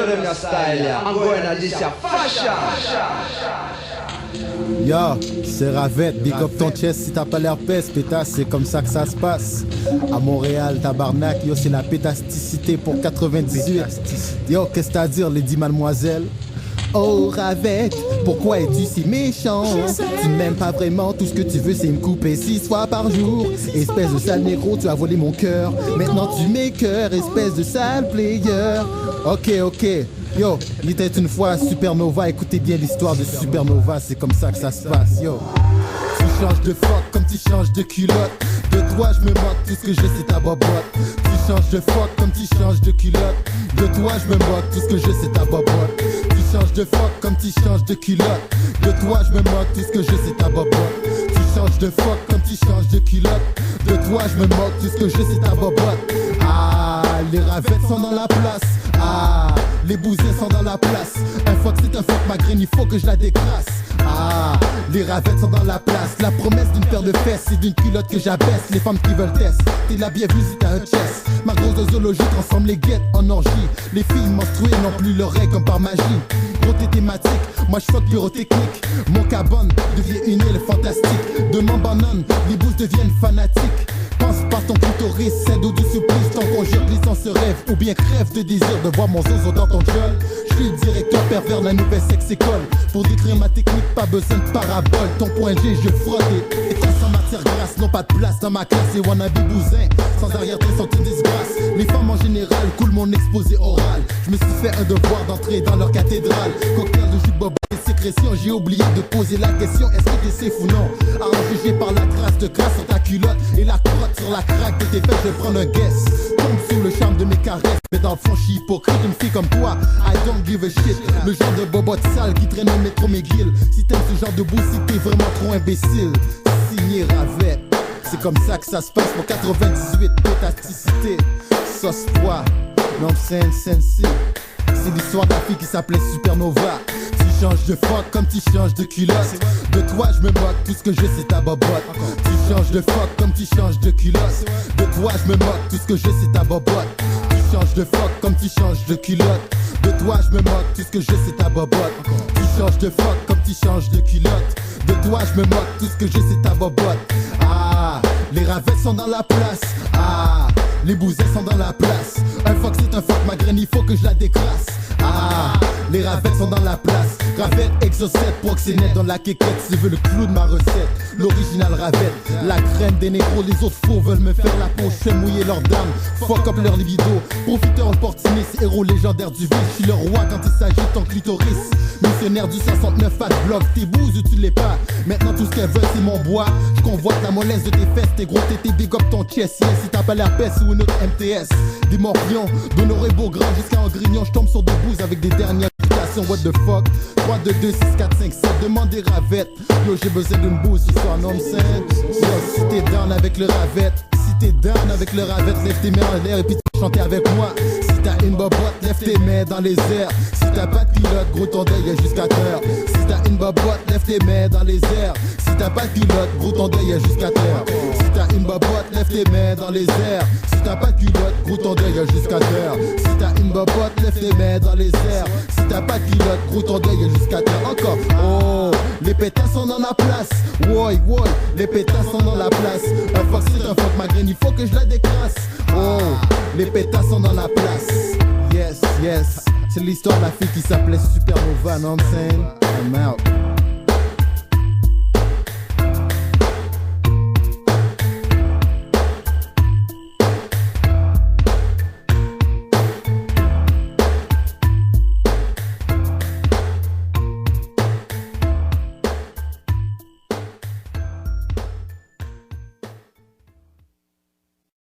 de mia style, Angoina d'icia fascia. Yo, c'est Ravette, big up ton chest si t'as pas l'air peste, pétasse, c'est comme ça que ça se passe. À Montréal, tabarnak, yo, c'est la pétasticité pour 98. Yo, qu'est-ce que t'as à dire, lady mademoiselle? Oh Ravette, pourquoi es-tu si méchant? Tu m'aimes pas vraiment, tout ce que tu veux c'est me couper 6 fois par jour. Espèce de sale négro, tu as volé mon cœur. Maintenant tu m'écœures, espèce de sale player. Ok, yo, il était une fois Supernova, écoutez bien l'histoire de Supernova, c'est comme ça que ça se passe, yo. Tu changes de fuck comme tu changes de culotte. De toi je me moque, tout ce que je c'est ta bobotte. Tu changes de fuck comme tu changes de culotte. De toi je me moque, tout ce que je c'est ta bobotte. Tu changes de fuck comme tu changes de culotte. De toi je me moque, tout ce que je c'est ta bobotte. Tu changes de fuck comme tu changes de culotte. De toi je me moque, tout ce que je c'est ta bobotte. Ah, les ravettes sont dans la place. Ah, les bousins sont dans la place. Un fuck c'est un fuck, ma graine, il faut que je la décrasse. Ah, les ravettes sont dans la place. La promesse d'une paire de fesses et d'une culotte que j'abaisse. Les femmes qui veulent test, t'es la bienvenue si t'as un chest. Ma grosse zoologie transforme les guettes en orgie. Les filles menstruées n'ont plus l'oreille comme par magie. Gros t'es thématique, moi je fuck pyrotechnique. Mon cabane devient une île fantastique. De mon banane, les bouses deviennent fanatiques. Pense par ton clitoris, c'est doux du supplice. Tant qu'on jure licence se rêve ou bien crève de désir de voir mon zozo dans ton gueule. Je suis le directeur pervers de la nouvelle sexe école. Pour décrire ma technique, pas besoin de parabole. Ton point G, je frotte et toi sans matière grasse. Non pas de place dans ma classe et wannabe bousin. Sans arrière-train, sans une disgrâce. Les femmes en général coulent mon exposé oral. Je me suis fait un devoir d'entrer dans leur cathédrale. Cocktail de jus de bob et sécrétion. J'ai oublié de poser la question, est-ce que t'es safe ou non? À juger par la trace de crasse sur ta culotte et la crotte sur la craque de tes fesses, je vais prendre un guess. Tombe sous le charme de mes caresses, mais dans le fond, je suis hypocrite. Une fille comme toi, I don't give a shit. Le genre de bobotte sale qui traîne au métro McGill. Si t'aimes ce genre de bout, si t'es vraiment trop imbécile. Signé Ravette, c'est comme ça que ça se passe pour 98. Pétasticité, sauce poids, non sensi. C'est l'histoire d'un fille qui s'appelait Supernova. Tu changes de fuck comme tu changes de culotte. De toi je me moque, tout ce que je c'est ta bobotte. Tu changes de fuck comme tu changes de culotte. De toi je me moque, tout ce que je c'est ta bobotte. Tu changes de fuck comme tu changes de culotte. De toi je me moque, tout ce que je c'est ta bobotte. Tu changes de fuck comme tu changes de culotte. De toi je me moque, tout ce que je c'est ta bobotte. Ah, les ravettes sont dans la place. Ah, les bousins sont dans la place. Un fuck c'est un fuck, ma graine, il faut que je la décrasse. Ah, les ravettes sont dans la place. Ravette, exocète, proxénète dans la quéquette. Si tu veux le clou de ma recette, l'original Ravette. La crème des négros, les autres faux veulent me faire la peau. Je fais mouiller leurs dames, fuck up leur libido. Profiteur opportuniste, héros légendaire du vide. Je suis le roi quand il s'agit de ton clitoris. Missionnaire du 69 fat bloc, tes bouses ou tu l'es pas. Maintenant tout ce qu'elles veulent c'est mon bois. Je convoite la mollesse de tes fesses, tes gros tétés, big up ton chest. Yes, si t'as pas l'air peste ou une autre MTS. Des morpions, d'Honoré Beaugrand jusqu'à Angrignon. Je tombe sur des bouses avec des dernières applications. What the fuck? 3, 2, 2, 6, 4, 5, 7. Demandez Ravette. Yo, j'ai besoin d'une bouse ce soir, non scène. Yo, si t'es down avec le Ravette. Si t'es down avec le Ravette, lève tes mains en l'air et puis chanter avec moi. Si t'as une bobotte, lève tes mains dans les airs. Si t'as pas de pilote, gros ton deuil est jusqu'à terre. Si t'as une bobotte, lève tes mains dans les airs. Si t'as pas de pilote, gros ton deuil est jusqu'à terre. Si t'as une bobotte, lève tes mains dans les airs. Si t'as pas de pilote, gros ton deuil est jusqu'à terre. Si t'as une bobotte, lève tes mains dans les airs. Si t'as pas de pilote, gros ton deuil est jusqu'à terre. Encore, oh, les pétasses sont dans la place. Woy, woy, les pétasses sont dans la place. Un fuck c'est un fuck, ma graine, il faut que je la décrasse. Oh, les pétasses sont dans la place. Yes, yes. C'est l'histoire de la fille qui s'appelait Supernova, non I'm saying? I'm out.